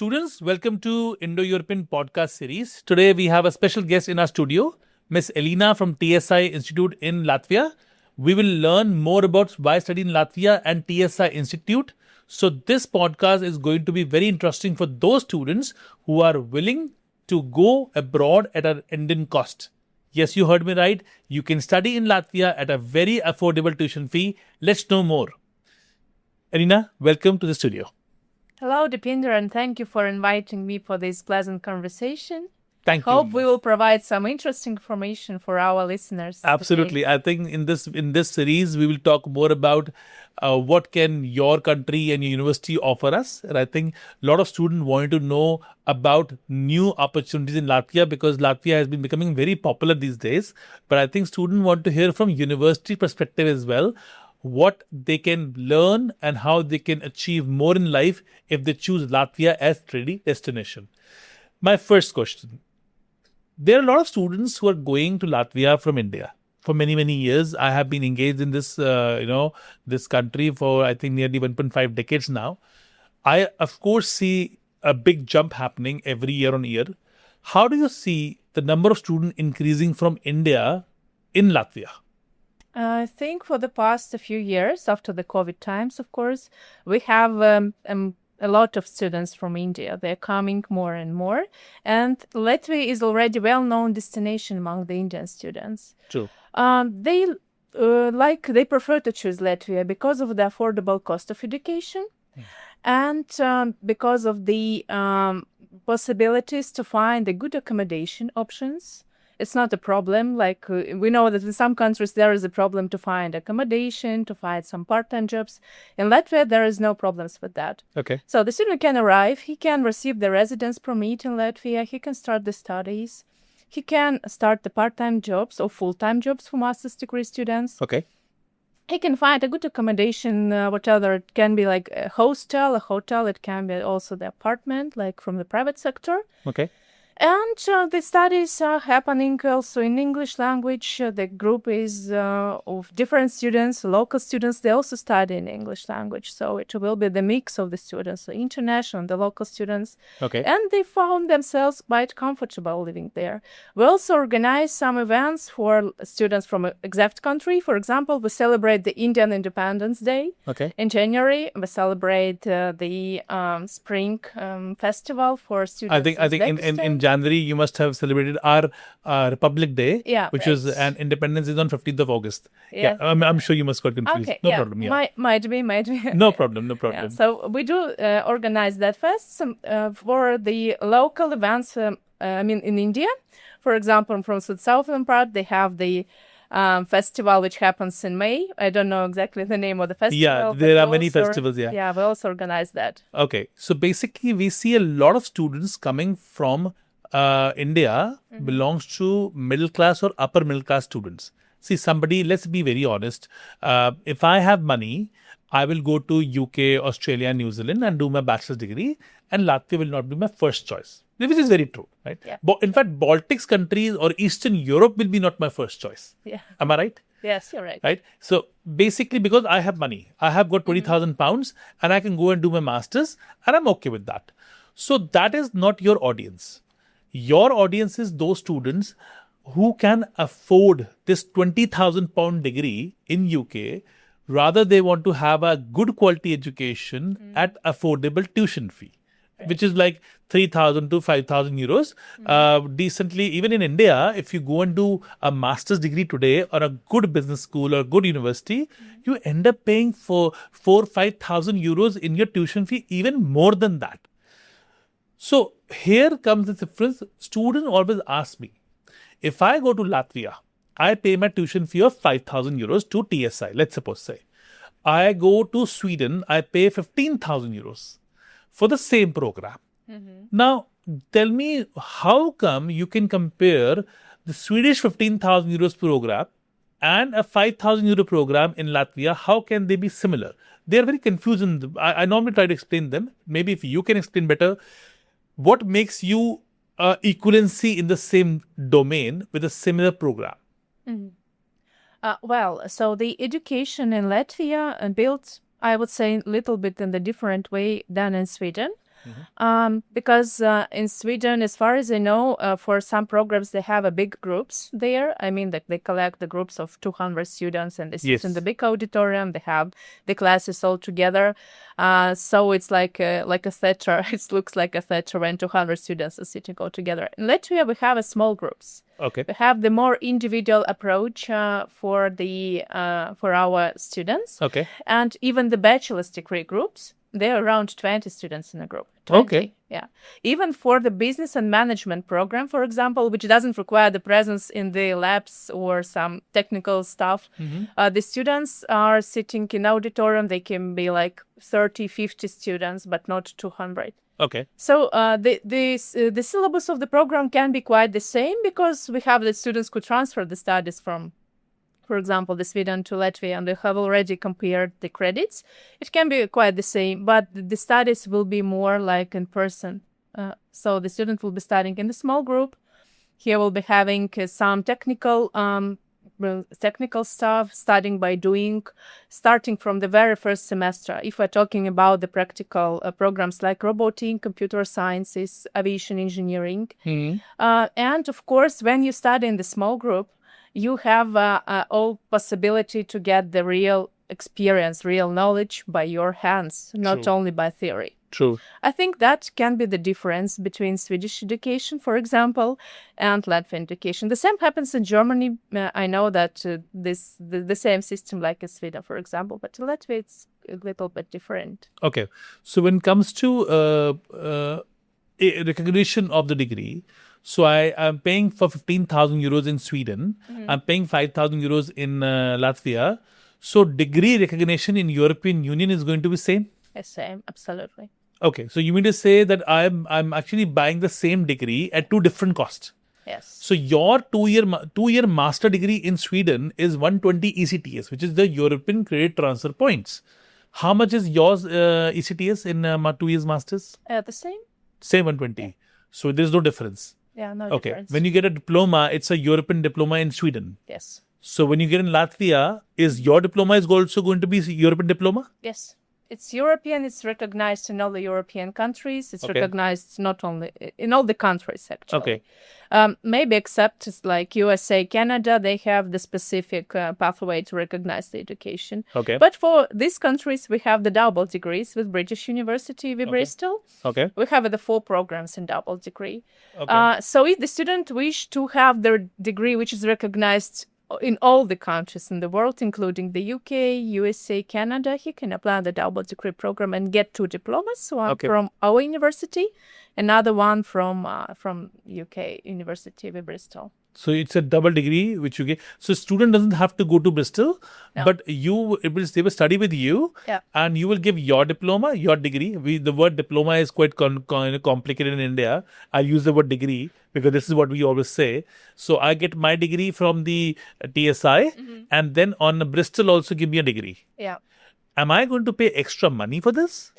Students, welcome to Indo-European podcast series. Today we have a special guest in our studio, Miss Elena from TSI Institute in Latvia. We will learn more about why study in Latvia and TSI Institute. So this podcast is going to be very interesting for those students who are willing to go abroad at an Indian cost. Yes, you heard me right. You can study in Latvia at a very affordable tuition fee. Let's know more. Elena, welcome to the studio. Hello, Deepinder, and thank you for inviting me for this pleasant conversation. Thank you. Hope we will provide some interesting information for our listeners. Absolutely. Today. I think in this series we will talk more about what can your country and your university offer us. And I think a lot of students want to know about new opportunities in Latvia because Latvia has been becoming very popular these days. But I think students want to hear from university perspective as well, what they can learn and how they can achieve more in life if they choose Latvia as study destination. My first question. There are a lot of students who are going to Latvia from India. For many, many years, I have been engaged in this, this country for, I think, nearly 1.5 decades now. I, of course, see a big jump happening every year on year. How do you see the number of students increasing from India in Latvia? I think for the past few years, after the COVID times, of course, we have a lot of students from India. They're coming more and more. And Latvia is already a well-known destination among the Indian students. True. They prefer to choose Latvia because of the affordable cost of education and because of the possibilities to find the good accommodation options. It's not a problem. We know that in some countries there is a problem to find accommodation, to find some part-time jobs. In Latvia, there is no problems with that. Okay. So the student can arrive, he can receive the residence permit in Latvia, he can start the studies, he can start the part-time jobs or full-time jobs for master's degree students. Okay. He can find a good accommodation, whatever. It can be like a hotel. It can be also the apartment, like from the private sector. Okay. And the studies are happening also in English language. The group is of different students, local students. They also study in English language. So it will be the mix of the students, the international and the local students. Okay. And they found themselves quite comfortable living there. We also organize some events for students from an exact country. For example, we celebrate the Indian Independence Day. Okay. In January, we celebrate the Spring Festival for students. I think in January you must have celebrated our Republic Day, which right. was and Independence is on 15th of August. Yeah. I'm sure you must got confused. Okay, No problem. Yeah. Might be. No problem. Yeah. So we do organize that fest for the local events. In India, for example, from the southern part, they have the festival which happens in May. I don't know exactly the name of the festival. Yeah, there are many festivals. Yeah. Yeah, we also organize that. Okay, so basically we see a lot of students coming from India belongs to middle class or upper middle class students. See, let's be very honest. If I have money, I will go to UK, Australia, New Zealand and do my bachelor's degree, and Latvia will not be my first choice, which is very true, right? Yeah. In fact, Baltics countries or Eastern Europe will be not my first choice. Yeah. Am I right? Yes, you're right. Right. So basically, because I have money, I have got 20,000 pounds and I can go and do my master's and I'm okay with that. So that is not your audience. Your audience is those students who can afford this 20,000 pound degree in UK. Rather, they want to have a good quality education at affordable tuition fee, which is like 3,000 to 5,000 euros. Decently, even in India, if you go and do a master's degree today or a good business school or good university, you end up paying for 5,000 euros in your tuition fee, even more than that. So here comes the difference. Students always ask me, if I go to Latvia, I pay my tuition fee of 5,000 euros to TSI, let's suppose say. I go to Sweden, I pay 15,000 euros for the same program. Now, tell me, how come you can compare the Swedish 15,000 euros program and a 5,000 euro program in Latvia? How can they be similar? They are very confusing. I normally try to explain them. Maybe if you can explain better, what makes you equivalency in the same domain with a similar program? So the education in Latvia built, I would say, a little bit in the different way than in Sweden. Because in Sweden, as far as I know, for some programs, they have a big groups there. I mean, that they collect the groups of 200 students and they sit in the big auditorium. They have the classes all together. So it's like a theater. It looks like a theater when 200 students are sitting all together. In Latvia, we have a small groups. Okay. We have the more individual approach for our students. Okay. And even the bachelor's degree groups, there are around 20 students in a group. 20, Okay. yeah. Even for the business and management program, for example, which doesn't require the presence in the labs or some technical stuff, the students are sitting in auditorium. They can be like 30, 50 students, but not 200. Okay. So the syllabus of the program can be quite the same because we have the students who transfer the studies from, for example, the Sweden to Latvia, and they have already compared the credits. It can be quite the same, but the studies will be more like in person. So the student will be studying in a small group. Here we'll be having some technical stuff, studying by doing, starting from the very first semester. If we're talking about the practical programs like robotics, computer sciences, aviation engineering. And of course, when you study in the small group, you have all possibility to get the real experience, real knowledge by your hands, not only by theory. True. I think that can be the difference between Swedish education, for example, and Latvian education. The same happens in Germany. I know that the same system like in Sweden, for example, but in Latvia it's a little bit different. Okay. So when it comes to recognition of the degree, so I am paying for 15,000 euros in Sweden. I'm paying 5,000 euros in Latvia. So degree recognition in European Union is going to be same? Yes, same, absolutely. Okay. So you mean to say that I'm actually buying the same degree at two different costs? Yes. So your two-year master degree in Sweden is 120 ECTS, which is the European Credit Transfer Points. How much is yours ECTS in 2 years masters? The same? Same 120. So there's no difference. Yeah, no Okay. difference. When you get a diploma, it's a European diploma in Sweden. Yes. So when you get in Latvia, is your diploma is also going to be European diploma? Yes. It's European. It's recognized in all the European countries. It's recognized not only in all the countries, actually. Okay. Maybe except like USA, Canada, they have the specific pathway to recognize the education. Okay. But for these countries, we have the double degrees with British University, with Bristol. Okay. We have the 4 programs in double degree. Okay. So if the student wish to have their degree, which is recognized in all the countries in the world, including the UK, USA, Canada, he can apply the double degree program and get 2 diplomas, one from our university, another one from UK University of Bristol. So it's a double degree which you get. So student doesn't have to go to Bristol, but they will study with you, and you will give your diploma, your degree. The word diploma is quite complicated in India. I'll use the word degree because this is what we always say. So I get my degree from the TSI, and then on Bristol also give me a degree. Yeah. Am I going to pay extra money for this?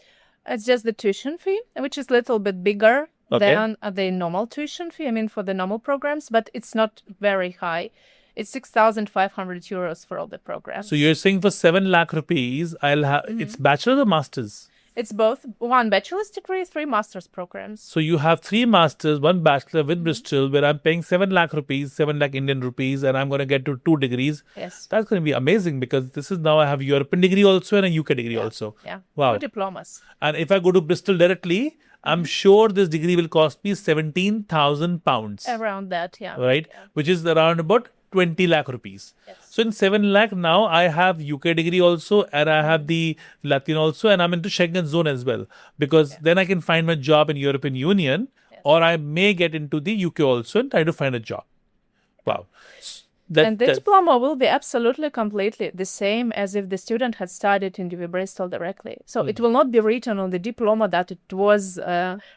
It's just the tuition fee, which is a little bit bigger than the normal tuition fee, I mean, for the normal programs, but it's not very high. It's 6,500 euros for all the programs. So you're saying for 7 lakh rupees, I'll have, it's bachelor or masters? It's both 1 bachelor's degree, 3 master's programs. So you have 3 masters, 1 bachelor with Bristol, where I'm paying 7 lakh rupees, 7 lakh Indian rupees, and I'm going to get to 2 degrees. Yes. That's going to be amazing because this is now I have European degree also and a UK degree also. Yeah. Wow. 2 diplomas. And if I go to Bristol directly, I'm sure this degree will cost me 17,000 pounds. Around that, yeah. Right? Yeah. Which is around about 20 lakh rupees. Yes. So in 7 lakh now I have UK degree also and I have the Latvian also and I'm into Schengen zone as well because then I can find my job in European Union or I may get into the UK also and try to find a job. Wow. And the diploma will be absolutely completely the same as if the student had studied in UW Bristol directly. So it will not be written on the diploma that it was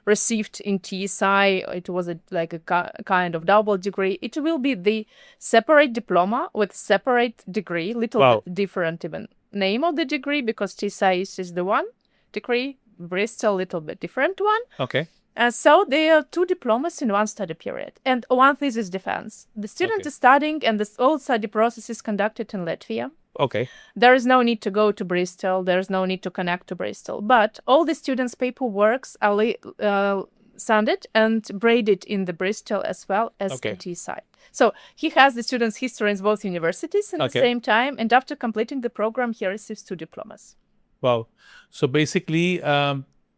received in TSI. It was like a kind of double degree. It will be the separate diploma with separate degree, little bit different even name of the degree because TSI is the one degree, Bristol little bit different one. Okay. So there are 2 diplomas in 1 study period and 1 thesis defense. The student is studying and this whole study process is conducted in Latvia. Okay. There is no need to go to Bristol. There is no need to connect to Bristol. But all the students' paperwork are sanded and braided in the Bristol as well as Okay. at TSI. So he has the students' history in both universities at the Okay. same time. And after completing the program, he receives 2 diplomas. Wow. So basically,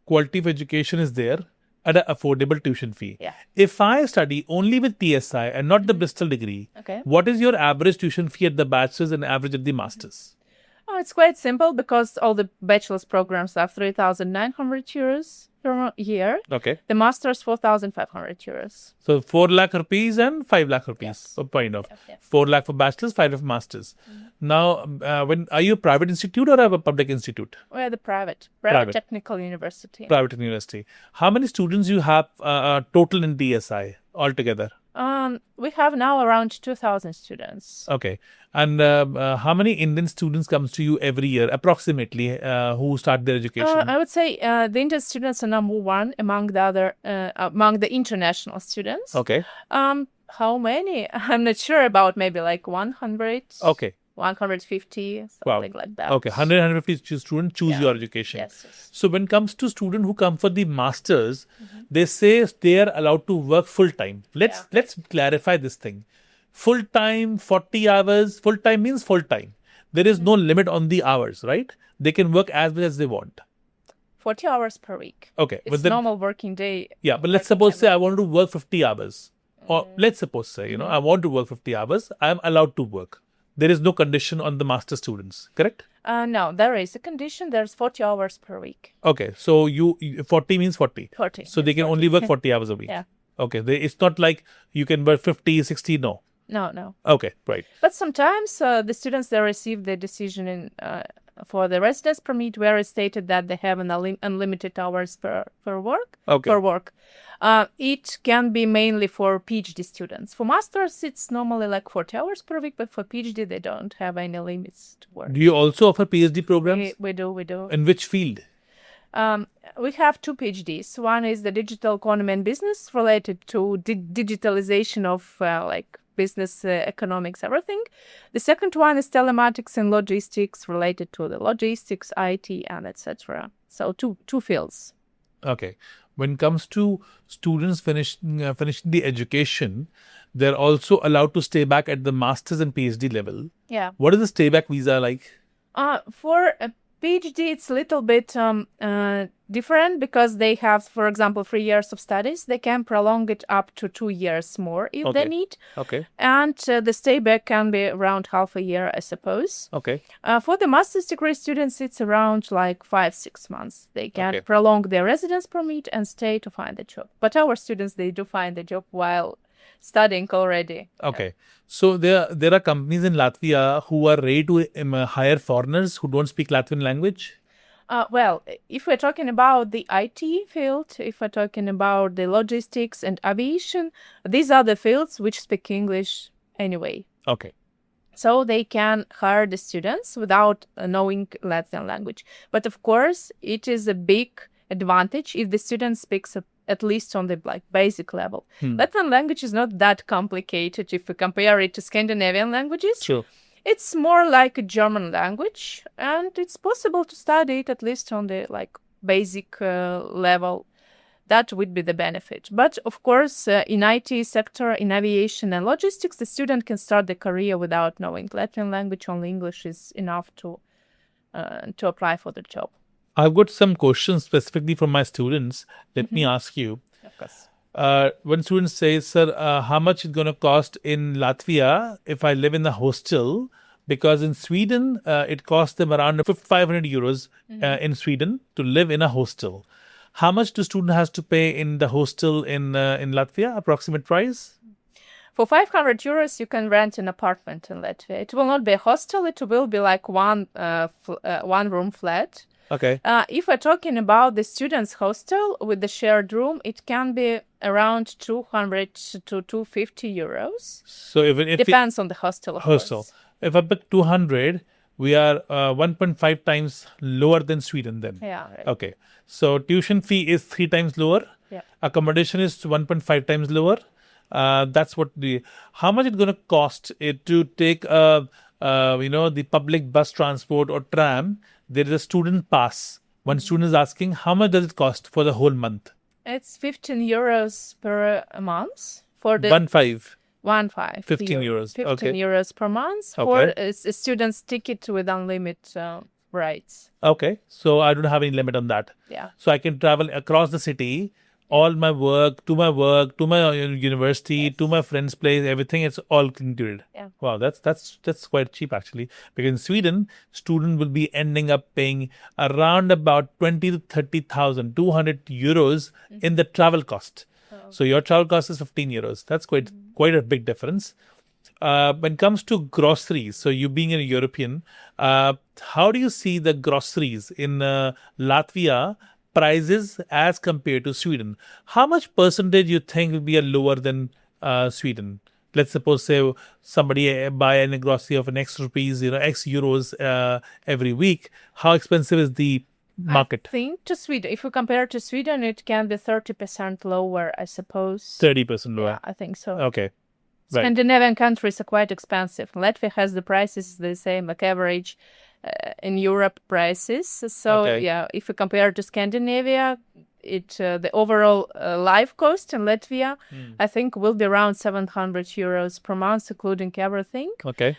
quality of education is there at an affordable tuition fee. Yeah. If I study only with TSI and not the Bristol degree, Okay. what is your average tuition fee at the bachelor's and average at the master's? Oh, it's quite simple because all the bachelor's programs have 3,900 euros per year. Okay. The master's 4,500 euros. So 4 lakh rupees and 5 lakh rupees. Yes. So kind of. Yeah. 4 lakh for bachelor's, 5 lakh for master's. Now, when are you a private institute or a public institute? We're the private Private. technical university. Private university. How many students you have total in TSI altogether? We have now around 2,000 students. Okay. And how many Indian students comes to you every year, approximately, who start their education? I would say the Indian students are number one among the international students. Okay. How many? I'm not sure about. Maybe like 100. Okay. 150, something like that. Okay. 100, 150 students choose Yeah. your education. Yes. So when it comes to students who come for the masters, they say they are allowed to work full time. Let's clarify this thing. Full time, 40 hours. Full time means full time. There is no limit on the hours, right? They can work as much as they want. 40 hours per week. Okay. It's normal working day. Yeah, but let's suppose say I want to work 50 hours. Or let's suppose say, I want to work 50 hours. I am allowed to work. There is no condition on the master students, correct? No, there is a condition. There's 40 hours per week. Okay, so you 40 means 40. 40. So they can only work 40 hours a week. Yeah. Okay, it's not like you can work 50, 60, no. No. Okay, right. But sometimes the students, they receive the decision for the residence permit where it's stated that they have an unlimited hours per work. Okay. Per work. It can be mainly for PhD students. For masters, it's normally like 40 hours per week, but for PhD, they don't have any limits to work. Do you also offer PhD programs? We do. In which field? We have 2 PhDs. One is the digital economy and business related to digitalization of like business, economics, everything. The second one is telematics and logistics related to the logistics, IT, and etc. So two fields. Okay. When it comes to students finishing the education, they're also allowed to stay back at the master's and PhD level. Yeah. What is the stay back visa like? For a PhD, it's a little bit different because they have, for example, 3 years of studies. They can prolong it up to 2 years more if they need. Okay. And the stay back can be around half a year, I suppose. Okay. For the master's degree students, it's around like 5-6 months. They can Okay. prolong their residence permit and stay to find a job. But our students, they do find a job while studying already. Okay. So there are companies in Latvia who are ready to hire foreigners who don't speak Latvian language. Well, if we're talking about the IT field, if we're talking about the logistics and aviation, these are the fields which speak English anyway. Okay. So they can hire the students without knowing Latvian language. But of course, it is a big advantage if the student speaks at least on the like basic level. Latvian language is not that complicated if we compare it to Scandinavian languages. Sure. It's more like a German language, and it's possible to study it at least on the like basic level. That would be the benefit. But of course, in IT sector, in aviation and logistics, the student can start the career without knowing Latvian language. Only English is enough to apply for the job. I've got some questions specifically from my students. Let me ask you. Of course. When students say, sir, how much is going to cost in Latvia if I live in a hostel? Because in Sweden, it costs them around 500 euros in Sweden to live in a hostel. How much do student has to pay in the hostel in Latvia? Approximate price? For 500 euros, you can rent an apartment in Latvia. It will not be a hostel. It will be like one room flat. Okay. If we're talking about the students' hostel with the shared room, it can be around 200 to 250 euros. So if Depends on the hostel, of course. If I pick 200, we are 1.5 times lower than Sweden then. Yeah, right. Okay. So tuition fee is 3 times lower. Yeah. Accommodation is 1.5 times lower. That's what how much it's going to cost it to take the public bus transport or tram, there is a student pass. One student is asking, how much does it cost for the whole month? It's 15 euros per month for the 1.5. 1.5. 15 euros. 15 Okay. euros per month for Okay. a student's ticket with unlimited rights. Okay. So I don't have any limit on that. Yeah. So I can travel across the city, all my work, to my university, to my friend's place, everything. It's all included. Yeah. Wow, that's quite cheap actually. Because in Sweden, student will be ending up paying around about 20 to 30,000, 200 euros in the travel cost. So your travel cost is 15 euros. That's quite a big difference. When it comes to groceries, so you being a European, how do you see the groceries in Latvia prices as compared to Sweden? How much percentage you think will be a lower than Sweden? Let's suppose say somebody buy a grocery of an X rupees, X euros every week. How expensive is the market? I think to Sweden, if you compare to Sweden, it can be 30% lower, I suppose. 30% lower. Yeah, I think so. Okay. Right. Scandinavian countries are quite expensive. Latvia has the prices the same, like average in Europe prices. So Okay. yeah, if you compare to Scandinavia, the overall life cost in Latvia, I think, will be around 700 euros per month, including everything. Okay.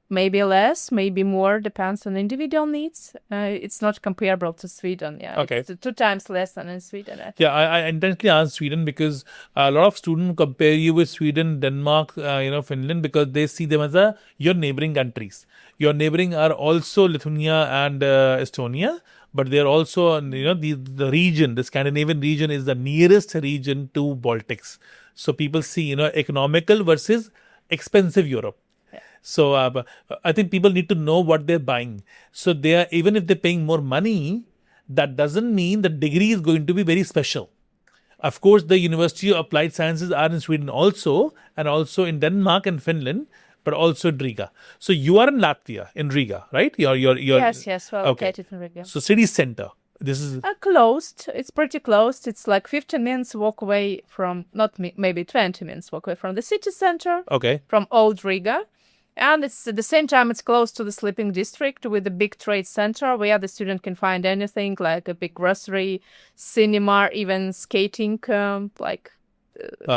Maybe less, maybe more, depends on individual needs. It's not comparable to Sweden. Yeah, Okay. It's 2 times less than in Sweden. I think. Yeah, I intentionally asked Sweden because a lot of students compare you with Sweden, Denmark, Finland, because they see them as your neighboring countries. Your neighboring are also Lithuania and Estonia, but they're also, the region, the Scandinavian region is the nearest region to Baltics. So people see, economical versus expensive Europe. So I think people need to know what they're buying. So even if they're paying more money, that doesn't mean the degree is going to be very special. Of course, the University of Applied Sciences are in Sweden also, and also in Denmark and Finland, but also in Riga. So you are in Latvia, in Riga, right? You're Yes, well okay. located in Riga. So city center. This is Closed. It's pretty closed. It's like 15 minutes walk away from, maybe 20 minutes walk away from the city center, okay. from Old Riga. And it's at the same time, it's close to the sleeping district with a big trade center where the student can find anything like a big grocery, cinema, even skating, I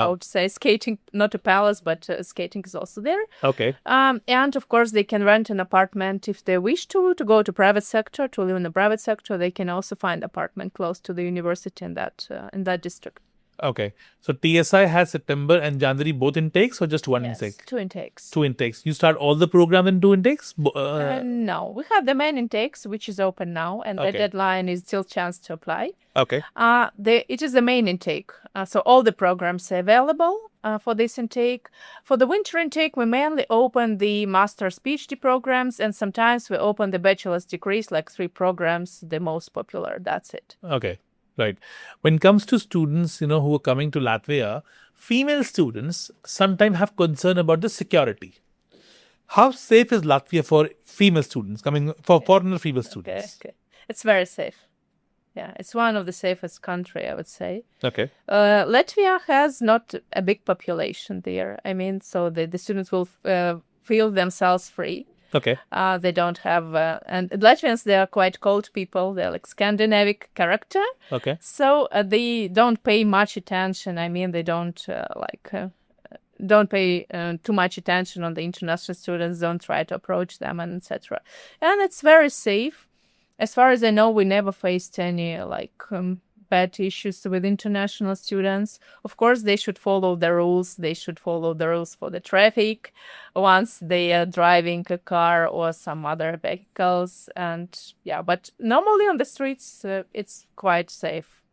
would say skating, not a palace, but skating is also there. Okay. And of course, they can rent an apartment if they wish to go to private sector, to live in the private sector. They can also find apartment close to the university in that district. Okay. So TSI has September and January both intakes or just one Yes, intake? 2 intakes. 2 intakes. You start all the program in 2 intakes? No, we have the main intakes, which is open now, and the deadline is still chance to apply. Okay. It is the main intake. So all the programs are available for this intake. For the winter intake, we mainly open the master's PhD programs, and sometimes we open the bachelor's degrees, like 3 programs, the most popular. That's it. Okay. Right. When it comes to students, who are coming to Latvia, female students sometimes have concern about the security. How safe is Latvia for female students, for foreigner female students? Okay. It's very safe. Yeah, it's one of the safest country, I would say. Okay. Latvia has not a big population there. I mean, so the students will feel themselves free. Okay. They don't have, and Latvians, they are quite cold people. They're like Scandinavian character. Okay. So they don't pay much attention. I mean, they don't don't pay too much attention on the international students. Don't try to approach them, and etc. And it's very safe. As far as I know, we never faced any bad issues with international students. Of course, they should follow the rules. They should follow the rules for the traffic once they are driving a car or some other vehicles. And yeah, but normally on the streets, it's quite safe.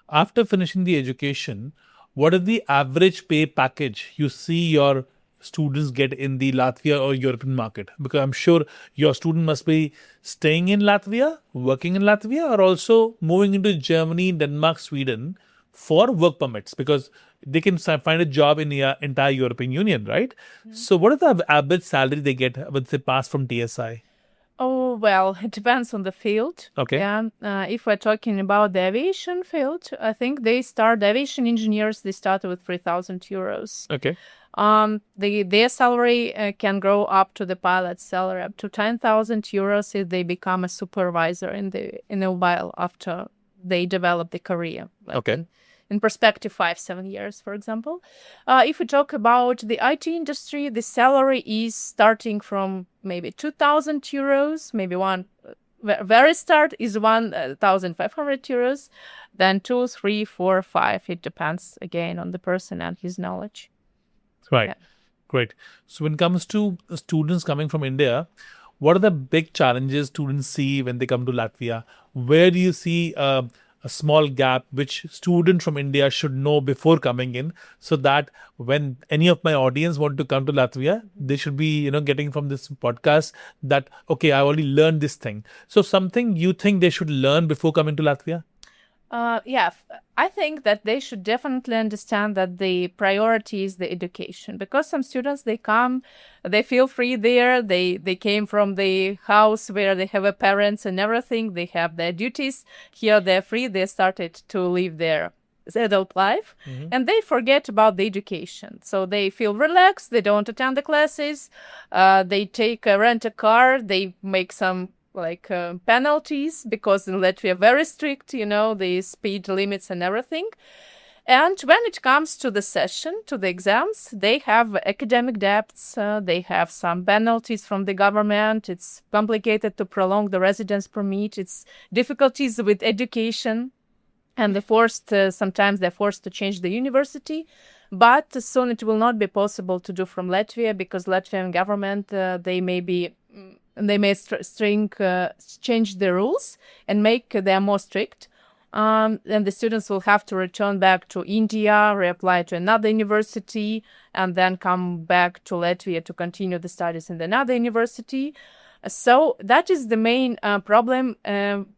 After finishing the education, what is the average pay package you see your students get in the Latvia or European market? Because I'm sure your student must be staying in Latvia, working in Latvia, or also moving into Germany, Denmark, Sweden for work permits, because they can find a job in the entire European Union, right? Mm-hmm. So what is the average salary they get when they pass from TSI? Oh, well, it depends on the field. Okay. Yeah. If we're talking about the aviation field, I think the aviation engineers, they start with 3,000 euros. Okay. their salary can grow up to the pilot's salary, up to 10,000 euros if they become a supervisor in a while after they develop the career. Like Okay. in perspective, 5-7 years, for example. If we talk about the IT industry, the salary is starting from maybe 2,000 euros, maybe very start is 1,500 euros, then 2, 3, 4, 5. It depends again on the person and his knowledge. Right. Yeah. Great. So when it comes to students coming from India, what are the big challenges students see when they come to Latvia? Where do you see a small gap which student from India should know before coming in, so that when any of my audience want to come to Latvia, they should be, getting from this podcast that, okay, I already learned this thing. So something you think they should learn before coming to Latvia? I think that they should definitely understand that the priority is the education, because some students, they come, they feel free there. They came from the house where they have a parents and everything. They have their duties. Here they're free. They started to live their adult life, and they forget about the education. So they feel relaxed. They don't attend the classes. They rent a car. They make some penalties, because in Latvia very strict, the speed limits and everything. And when it comes to the session, to the exams, they have academic debts. They have some penalties from the government. It's complicated to prolong the residence permit. It's difficulties with education, and sometimes they're forced to change the university. But soon it will not be possible to do from Latvia, because Latvian government, they may change the rules and make them more strict. And the students will have to return back to India, reapply to another university, and then come back to Latvia to continue the studies in another university. So that is the main problem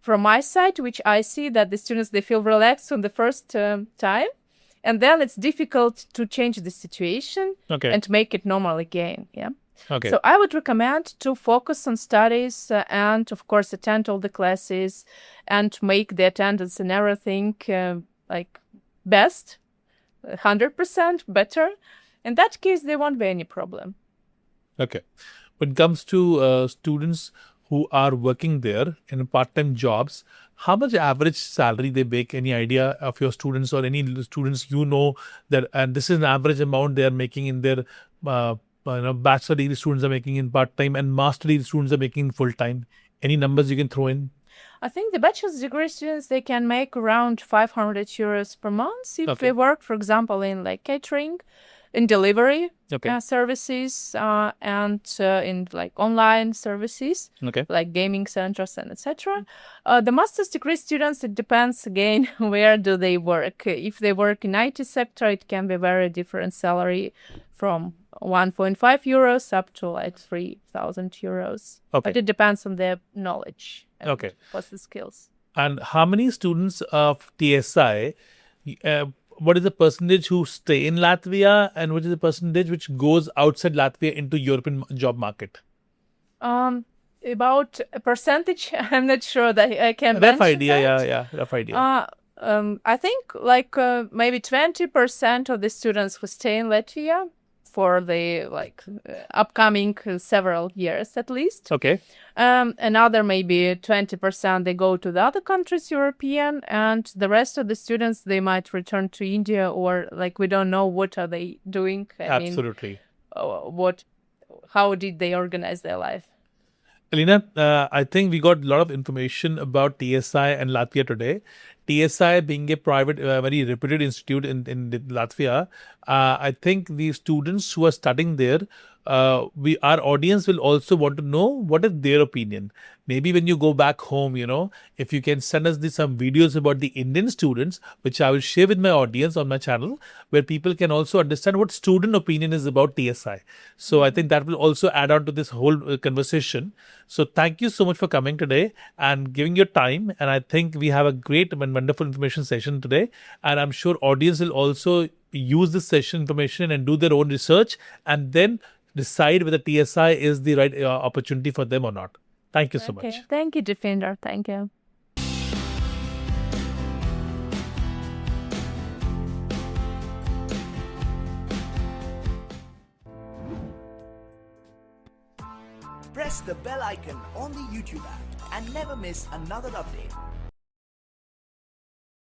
from my side, which I see that the students, they feel relaxed on the first time. And then it's difficult to change the situation and make it normal again. Yeah. Okay. So I would recommend to focus on studies and, of course, attend all the classes and make the attendance and everything best, 100% better. In that case, there won't be any problem. Okay. When it comes to students who are working there in part-time jobs, how much average salary they make? Any idea of your students or any students that, and this is an average amount they are making in their bachelor degree students are making in part-time, and master degree students are making full-time? Any numbers you can throw in? I think the bachelor's degree students, they can make around 500 euros per month if they work, for example, in catering, in delivery services, and in online services, like gaming centers and etc. The master's degree students, it depends again where do they work. If they work in IT sector, it can be very different salary, from 1.5 euros up to 3,000 euros. But it depends on their knowledge and what's the skills. And how many students of TSI, what is the percentage who stay in Latvia, and what is the percentage which goes outside Latvia into European job market? About a percentage, I'm not sure that I can rough mention idea, that. rough idea. I think maybe 20% of the students who stay in Latvia for the upcoming several years at least. Another maybe 20%, they go to the other countries, European, and the rest of the students, they might return to India, or we don't know what are they doing. Absolutely. How did they organize their life? Alina, I think we got a lot of information about TSI and Latvia today. TSI being a private, very reputed institute in Latvia, I think the students who are studying there, our audience will also want to know what is their opinion. Maybe when you go back home, if you can send us some videos about the Indian students, which I will share with my audience on my channel, where people can also understand what student opinion is about TSI. So I think that will also add on to this whole conversation. So thank you so much for coming today and giving your time. And I think we have a great and wonderful information session today. And I'm sure audience will also use this session information and do their own research, and then decide whether TSI is the right opportunity for them or not. Thank you so much. Thank you, Defender. Thank you. Press the bell icon on the YouTube app and never miss another update.